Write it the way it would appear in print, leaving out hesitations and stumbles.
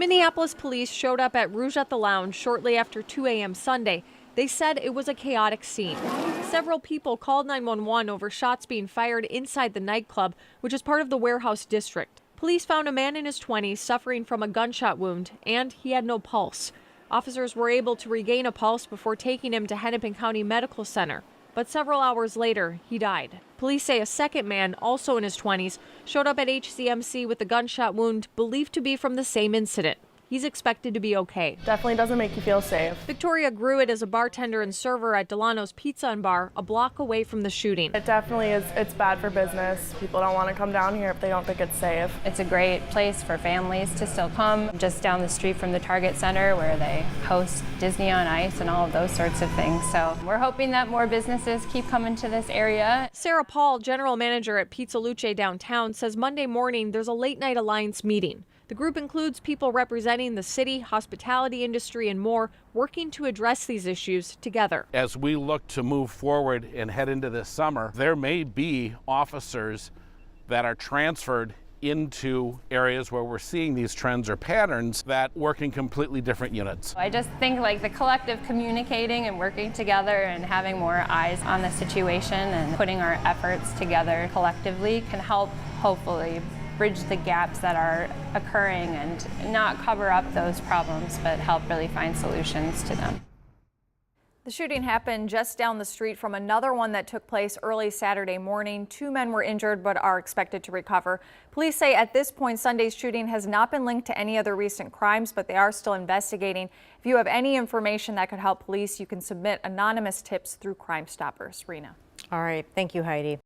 Minneapolis police showed up at Rouge at the Lounge shortly after 2 a.m. Sunday. They said it was a chaotic scene. Several people called 911 over shots being fired inside the nightclub, which is part of the warehouse district. Police found a man in his 20s suffering from a gunshot wound, and he had no pulse. Officers were able to regain a pulse before taking him to Hennepin County Medical Center. But several hours later, he died. Police say a second man, also in his 20s, showed up at HCMC with a gunshot wound believed to be from the same incident. He's expected to be okay. Definitely doesn't make you feel safe. Victoria Gruitt is a bartender and server at Delano's Pizza and Bar, a block away from the shooting. It definitely is. It's bad for business. People don't want to come down here if they don't think it's safe. It's a great place for families to still come, just down the street from the Target Center where they host Disney on Ice and all of those sorts of things. So we're hoping that more businesses keep coming to this area. Sarah Paul, general manager at Pizza Luce downtown, says Monday morning there's a late night alliance meeting. The group includes people representing the city, hospitality industry, and more, working to address these issues together. As we look to move forward and head into this summer, there may be officers that are transferred into areas where we're seeing these trends or patterns that work in completely different units. I just think like the collective communicating and working together and having more eyes on the situation and putting our efforts together collectively can help hopefully bridge the gaps that are occurring and not cover up those problems, but help really find solutions to them. The shooting happened just down the street from another one that took place early Saturday morning. 2 men were injured but are expected to recover. Police say at this point Sunday's shooting has not been linked to any other recent crimes, but they are still investigating. If you have any information that could help police, you can submit anonymous tips through Crime Stoppers. Rena. All right. Thank you, Heidi.